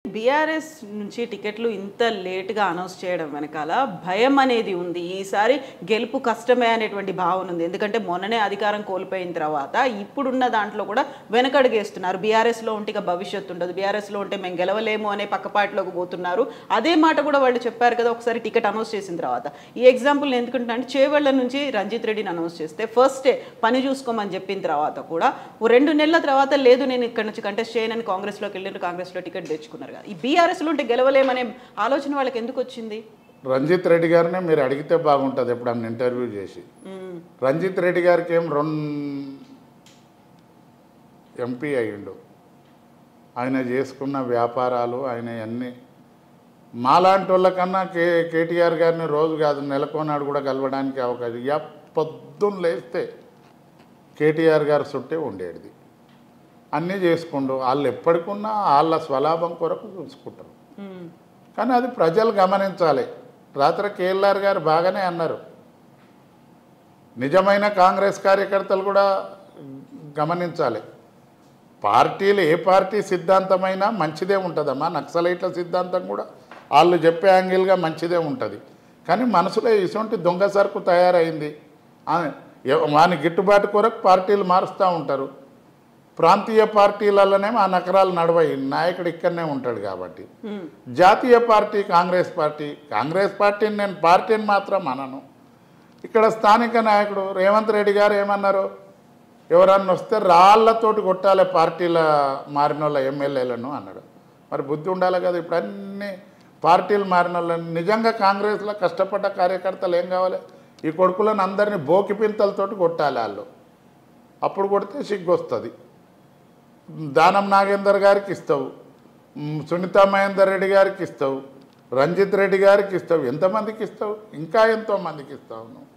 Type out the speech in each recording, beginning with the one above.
BRS నుంచి టికెట్లు ఇంత లేట్గా అనౌన్స్ చేయడం వెనకాల భయం అనేది ఉంది. ఈసారి గెలుపు కష్టమే అనేటువంటి భావన ఉంది. ఎందుకంటే మొన్ననే అధికారం కోల్పోయిన తర్వాత ఇప్పుడున్న దాంట్లో కూడా వెనకడుగేస్తున్నారు. బీఆర్ఎస్లో ఉంటే ఇక భవిష్యత్తు ఉండదు, బీఆర్ఎస్లో ఉంటే మేము గెలవలేము అనే పక్కపాటిలోకి పోతున్నారు. అదే మాట కూడా వాళ్ళు చెప్పారు కదా ఒకసారి టికెట్ అనౌన్స్ చేసిన తర్వాత. ఈ ఎగ్జాంపుల్ ఎందుకంటే చేవెళ్ల నుంచి రంజిత్ రెడ్డిని అనౌన్స్ చేస్తే ఫస్ట్ డే పని చూసుకోమని చెప్పిన తర్వాత కూడా 2 నెలల తర్వాత లేదు నేను ఇక్కడ నుంచి కంటెస్ట్ చేయనని కాంగ్రెస్లోకి వెళ్ళినారు, కాంగ్రెస్లో టికెట్ తెచ్చుకున్నారు. ఈ బీఆర్ఎస్లో ఉంటే గెలవలేమనే ఆలోచన వాళ్ళకి ఎందుకు వచ్చింది? రంజిత్ రెడ్డి గారినే మీరు అడిగితే బాగుంటుంది. ఎప్పుడన్నా ఇంటర్వ్యూ చేసి రంజిత్ రెడ్డి గారికి ఏం 2 ఎంపీ అయ్యిండు. ఆయన చేసుకున్న వ్యాపారాలు ఆయన అన్నీ మాలాంటి వాళ్ళకన్నా కేటీఆర్ గారిని రోజు కాదు నెలకొన్నాడు కూడా కలవడానికి అవకాశం. పొద్దున్న లేస్తే కేటీఆర్ గారు చుట్టే ఉండేది. అన్నీ చేసుకుంటూ వాళ్ళు ఎప్పటికున్నా వాళ్ళ స్వలాభం కొరకు చూసుకుంటారు. కానీ అది ప్రజలు గమనించాలి. రాత్రి కేఎల్ఆర్ గారు బాగానే అన్నారు. నిజమైన కాంగ్రెస్ కార్యకర్తలు కూడా గమనించాలి. పార్టీలు ఏ పార్టీ సిద్ధాంతమైనా మంచిదే ఉంటుందమ్మా. నక్సలైట్ల సిద్ధాంతం కూడా వాళ్ళు చెప్పే యాంగిల్గా మంచిదే ఉంటుంది. కానీ మనసులో ఇటువంటి దొంగ సరుకు తయారైంది. వాని గిట్టుబాటు కొరకు పార్టీలు మారుస్తూ ఉంటారు. ప్రాంతీయ పార్టీలలోనే ఆ నకరాలు నడవయి. నాయకుడు ఇక్కడనే ఉంటాడు కాబట్టి. జాతీయ పార్టీ కాంగ్రెస్ పార్టీని నేను పార్టీని మాత్రం అనను. ఇక్కడ స్థానిక నాయకుడు రేవంత్ రెడ్డి గారు ఏమన్నారు, ఎవరన్నా వస్తే రాళ్లతోటి కొట్టాలి పార్టీల మారిన వాళ్ళ ఎమ్మెల్యేలను అన్నాడు. మరి బుద్ధి ఉండాలి కదా. ఇప్పుడు అన్ని పార్టీలు మారిన వాళ్ళని నిజంగా కాంగ్రెస్లో కష్టపడ్డ కార్యకర్తలు ఏం కావాలి, ఈ కొడుకులను అందరినీ బోకిపింతలతోటి కొట్టాలి వాళ్ళు. అప్పుడు కొడితే సిగ్గు వస్తుంది. దానం నాగేందర్ గారికి ఇస్తావు, సునీతా మహేందర్ రెడ్డి గారికి ఇస్తావు, రంజిత్ రెడ్డి గారికి ఇస్తావు, ఎంతమందికి ఇస్తావు? ఇంకా ఎంతోమందికి ఇస్తావు నువ్వు.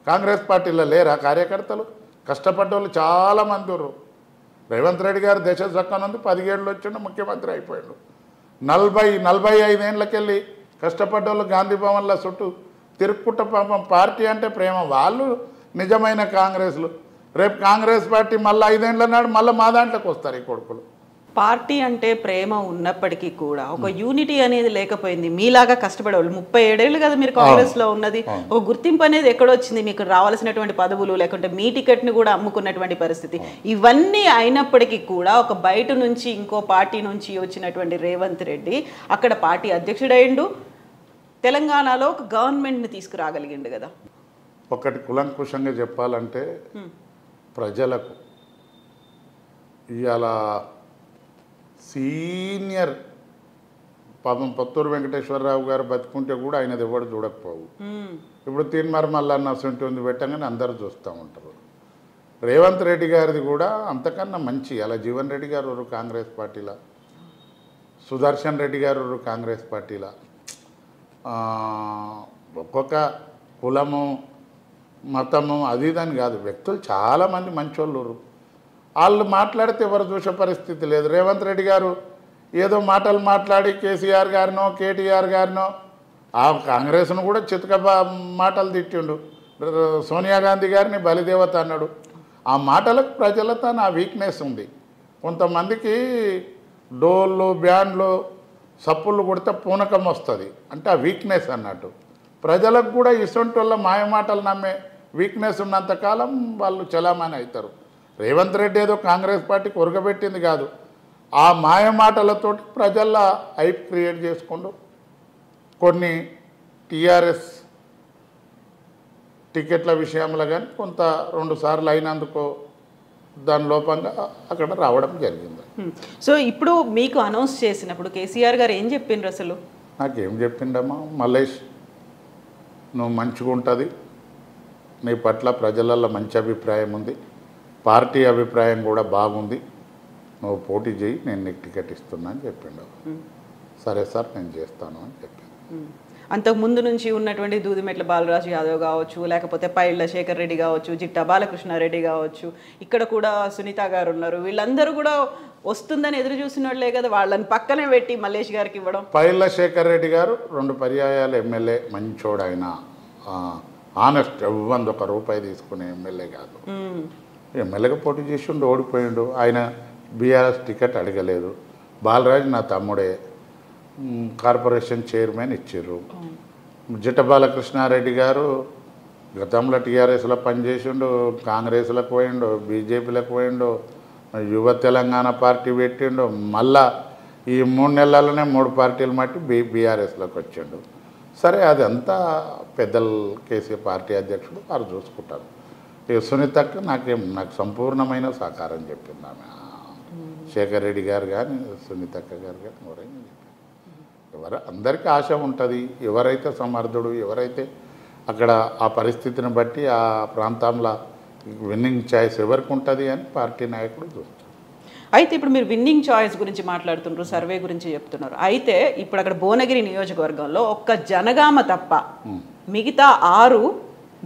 కాంగ్రెస్ పార్టీలో లేరా కార్యకర్తలు? కష్టపడ్డ వాళ్ళు చాలామంది ఉన్నారు. రేవంత్ రెడ్డి గారు దేశ చక్కనుంది 10 ఏళ్ళు వచ్చిండు, ముఖ్యమంత్రి అయిపోయాడు. 40-45 ఏళ్ళకెళ్ళి కష్టపడ్డ వాళ్ళు గాంధీ భవన్ల చుట్టూ తిరుక్కుంట పాపం. పార్టీ అంటే ప్రేమ. వాళ్ళు నిజమైన కాంగ్రెస్లు. రేపు కాంగ్రెస్ పార్టీ మళ్ళీ 5 ఏళ్ళ నాడు మళ్ళీ మా దాంట్లోకి వస్తారు ఈ కొడుకులు. పార్టీ అంటే ప్రేమ ఉన్నప్పటికీ కూడా ఒక యూనిటీ అనేది లేకపోయింది. మీలాగా కష్టపడేవాళ్ళు 37 ఏళ్ళు కదా మీరు కాంగ్రెస్లో ఉన్నది. ఒక గుర్తింపు అనేది ఎక్కడొచ్చింది? మీకు రావాల్సినటువంటి పదవులు లేకుంటే మీ టికెట్ని కూడా అమ్ముకున్నటువంటి పరిస్థితి. ఇవన్నీ అయినప్పటికీ కూడా ఒక బయట నుంచి ఇంకో పార్టీ నుంచి వచ్చినటువంటి రేవంత్ రెడ్డి అక్కడ పార్టీ అధ్యక్షుడైండు, తెలంగాణలో ఒక గవర్నమెంట్ని తీసుకురాగలిగిండు కదా. ఒకటి కులంకుశంగా చెప్పాలంటే ప్రజలకు ఇవాళ సీనియర్ పాపం పత్తూరు వెంకటేశ్వరరావు గారు బతుకుంటే కూడా ఆయనది ఎవరు చూడకపోవు. ఇప్పుడు తీన్మార్ మల్లన్న ఉంటుంది పెట్టగానే అందరూ చూస్తూ ఉంటారు. రేవంత్ రెడ్డి గారిది కూడా అంతకన్నా మంచి. అలా జీవన్ రెడ్డి గారు కాంగ్రెస్ పార్టీలా, సుదర్శన్ రెడ్డి గారు కాంగ్రెస్ పార్టీలా. ఒక్కొక్క కులము మతము అది ఇదని కాదు, వ్యక్తులు చాలామంది మంచోళ్ళు. వాళ్ళు మాట్లాడితే ఎవరు చూసే పరిస్థితి లేదు. రేవంత్ రెడ్డి గారు ఏదో మాటలు మాట్లాడి కేసీఆర్ గారినో కేటీఆర్ గారినో ఆ కాంగ్రెస్ను కూడా చితక మాటలు తిట్టిండు. సోనియా గాంధీ గారిని బలిదేవత అన్నాడు. ఆ మాటలకు ప్రజలతో నా వీక్నెస్ ఉంది. కొంతమందికి డోళ్ళు బ్యాండ్లు సప్పుళ్ళు కొడితే పూనకం వస్తుంది అంటే ఆ వీక్నెస్ అన్నట్టు. ప్రజలకు కూడా ఇసొంటి వల్ల మాయ మాటలు నమ్మే వీక్నెస్ ఉన్నంతకాలం వాళ్ళు చలామణి అవుతారు. రేవంత్ రెడ్డి ఏదో కాంగ్రెస్ పార్టీకి ఉరగబెట్టింది కాదు, ఆ మాయ మాటలతోటి ప్రజల్లో హైప్ క్రియేట్ చేసుకుంటూ కొన్ని టీఆర్ఎస్ టికెట్ల విషయంలో కానీ కొంత 2 సార్లు అయినందుకు దాని లోపంగా అక్కడ రావడం జరిగింది. సో ఇప్పుడు మీకు అనౌన్స్ చేసినప్పుడు కేసీఆర్ గారు ఏం చెప్పిండ్రు? అసలు నాకేం చెప్పిండమ్మా, మల్లేష్ నువ్వు మంచిగా ఉంటుంది, నీ పట్ల ప్రజలలో మంచి అభిప్రాయం ఉంది, పార్టీ అభిప్రాయం కూడా బాగుంది, నువ్వు పోటీ చేయి, నేను నీకు టికెట్ ఇస్తున్నా అని చెప్పిండు. సరే సార్ నేను చేస్తాను అని చెప్పాను. అంతకుముందు నుంచి ఉన్నటువంటి దూదిమెట్ల బాలరాజు యాదవ్ కావచ్చు, లేకపోతే పైళ్ళ శేఖర్ రెడ్డి కావచ్చు, జిట్టా బాలకృష్ణారెడ్డి కావచ్చు, ఇక్కడ కూడా సునీత గారు ఉన్నారు. వీళ్ళందరూ కూడా వస్తుందని ఎదురు చూసిన వాళ్ళే కదా. వాళ్ళని పక్కనే పెట్టి మల్లేష్ గారికి ఇవ్వడం. పైళ్ళ శేఖర్ రెడ్డి గారు 2 పర్యాయాలు ఎమ్మెల్యే, మంచోడు ఆయన, ఆనెస్ట్, ఇవ్వంది ₹1 తీసుకునే ఎమ్మెల్యే కాదు. ఎమ్మెల్యేగా పోటీ చేసిండు, ఓడిపోయిండు. ఆయన బీఆర్ఎస్ టికెట్ అడగలేదు. బాలరాజు నా తమ్ముడే, కార్పొరేషన్ చైర్మన్ ఇచ్చిర్రు. జిట్ట బాలకృష్ణారెడ్డి గారు గతంలో టీఆర్ఎస్లో పనిచేసిండు, కాంగ్రెస్లకు పోయిండు, బీజేపీలకు పోయిండు, యువ తెలంగాణ పార్టీ పెట్టిండు, మళ్ళా ఈ 3 నెలలనే 3 పార్టీలు మట్టి బీఆర్ఎస్లోకి వచ్చిండు. సరే అదంతా పెద్దలు కేసీఆర్ పార్టీ అధ్యక్షుడు వారు చూసుకుంటారు. ఇక సునీతకు నాకు సంపూర్ణమైన సహకారం చెప్పింది ఆమె. శేఖర్ రెడ్డి గారు కానీ సునీతక్క గారు కానీ ఎవరైనా చెప్పారు. అందరికీ ఆశ ఉంటుంది. ఎవరైతే సమర్థుడు, ఎవరైతే అక్కడ ఆ పరిస్థితిని బట్టి ఆ ప్రాంతంలో విన్నింగ్ ఛాయిస్ ఎవరికి ఉంటుంది అని పార్టీ నాయకుడు చూస్తారు. అయితే ఇప్పుడు మీరు విన్నింగ్ చాయిస్ గురించి మాట్లాడుతున్నారు, సర్వే గురించి చెప్తున్నారు. అయితే ఇప్పుడు అక్కడ భువనగిరి నియోజకవర్గంలో ఒక్క జనగామ తప్ప మిగతా 6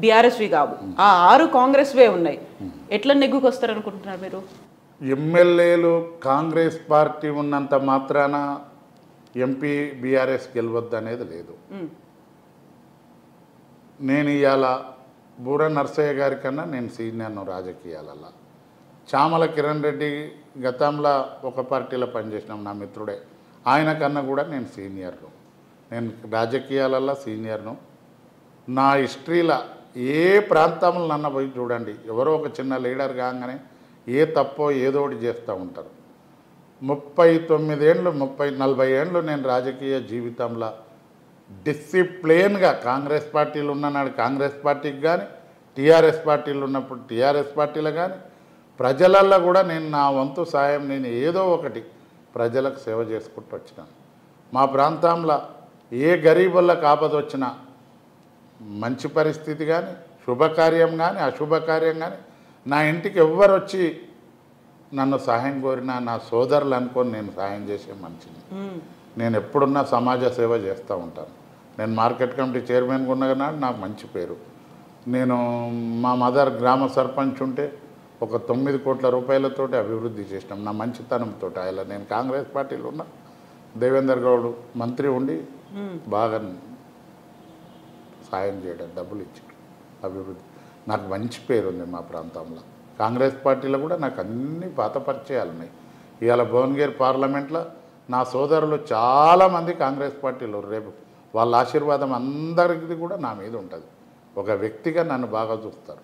బీఆర్ఎస్వి కావు, ఆ 6 కాంగ్రెస్వే ఉన్నాయి. ఎట్లా నెగ్గుకు వస్తారనుకుంటున్నారు మీరు? ఎమ్మెల్యేలు కాంగ్రెస్ పార్టీ ఉన్నంత మాత్రాన ఎంపీ బీఆర్ఎస్ గెలవద్దు అనేది లేదు. నేను ఇవాళ బూర నర్సయ్య గారి కన్నా నేను సీనియర్ను రాజకీయాలలో. చామల కిరణ్ రెడ్డి గతంలో ఒక పార్టీలో పనిచేసినాం, నా మిత్రుడే. ఆయన కన్నా కూడా నేను సీనియర్ను. నేను రాజకీయాలలో సీనియర్ను. నా హిస్టరీలో ఏ ప్రాంతంలో నన్న పోయి చూడండి, ఎవరో ఒక చిన్న లీడర్ కాగానే ఏ తప్పో ఏదో ఒకటి చేస్తూ ఉంటారు. 39 ఏళ్ళు 40 ఏళ్ళు నేను రాజకీయ జీవితంలో డిసిప్లిన్గా కాంగ్రెస్ పార్టీలు ఉన్ననాడు కాంగ్రెస్ పార్టీకి కానీ, టీఆర్ఎస్ పార్టీలు ఉన్నప్పుడు టీఆర్ఎస్ పార్టీలు కానీ, ప్రజలల్లో కూడా నేను నా వంతు సాయం నేను ఏదో ఒకటి ప్రజలకు సేవ చేసుకుంటూ వచ్చినాను. మా ప్రాంతంలో ఏ గరీబులకు ఆపద వచ్చినా, మంచి పరిస్థితి కానీ, శుభకార్యం కానీ అశుభకార్యం కానీ, నా ఇంటికి ఎవ్వరు వచ్చి నన్ను సహాయం కోరినా నా సోదరులు అనుకొని నేను సహాయం చేసే మనిషిని. నేను ఎప్పుడున్నా సమాజ సేవ చేస్తూ ఉంటాను. నేను మార్కెట్ కమిటీ చైర్మన్గా ఉన్నగా నాకు మంచి పేరు. నేను మా మదర్ గ్రామ సర్పంచ్ ఉంటే ఒక 9 కోట్ల రూపాయలతోటి అభివృద్ధి చేసినాం నా మంచితనంతో. ఆయన నేను కాంగ్రెస్ పార్టీలో ఉన్న దేవేందర్ గౌడ్ మంత్రి ఉండి బాగా సాయం చేయడం, డబ్బులు ఇచ్చాడు, అభివృద్ధి. నాకు మంచి పేరు ఉంది మా ప్రాంతంలో. కాంగ్రెస్ పార్టీలో కూడా నాకు అన్ని పాత పరిచయాలు ఉన్నాయి. ఇవాళ భువనగిరి పార్లమెంట్లో నా సోదరులు చాలామంది కాంగ్రెస్ పార్టీలో. రేపు వాళ్ళ ఆశీర్వాదం అందరికీ కూడా నా మీద ఉంటుంది. ఒక వ్యక్తిగా నన్ను బాగా చూస్తారు.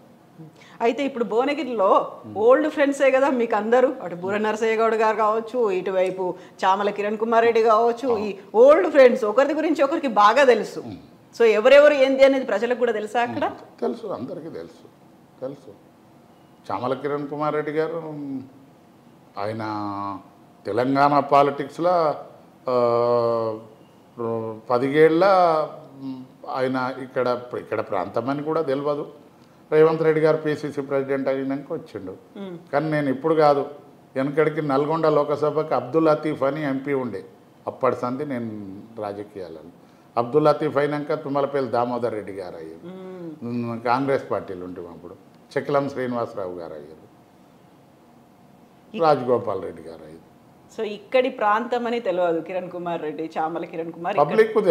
అయితే ఇప్పుడు భువనగిరిలో ఓల్డ్ ఫ్రెండ్సే కదా మీకు అందరూ, అటు బూర నరసయ్య గౌడ్ గారు కావచ్చు, ఇటువైపు చామల కిరణ్ కుమార్ రెడ్డి కావచ్చు, ఈ ఓల్డ్ ఫ్రెండ్స్ ఒకరి గురించి ఒకరికి బాగా తెలుసు. సో ఎవరెవరు ఏంది అనేది ప్రజలకు కూడా తెలుసా? అక్కడ తెలుసు, అందరికీ తెలుసు. చామల కిరణ్ కుమార్ రెడ్డి గారు ఆయన తెలంగాణ పాలిటిక్స్లో 10 ఏళ్ళ ఆయన ఇక్కడ ప్రాంతమని కూడా తెలియదు. రేవంత్ రెడ్డి గారు పిసిసి ప్రెసిడెంట్ అయినాక వచ్చిండు. కానీ నేను ఇప్పుడు కాదు, వెనకడికి నల్గొండ లోకసభకు అబ్దుల్ లతీఫ్ అని ఎంపీ ఉండే. అప్పటి సంది నేను రాజకీయాలను. అబ్దుల్ లతీఫ్ అయినాక తుమ్మలపల్లి దామోదర్ రెడ్డి గారు అయ్యారు. కాంగ్రెస్ పార్టీలు ఉంటాం అప్పుడు. చెక్కిలం శ్రీనివాసరావు గారు అయ్యారు, రాజగోపాల్ రెడ్డి గారు అయ్యారు. సో ఇక్కడి ప్రాంతం అని తెలియదు కిరణ్ కుమార్ రెడ్డి, చామల కిరణ్ కుమార్ పబ్లిక్ తెలియదు.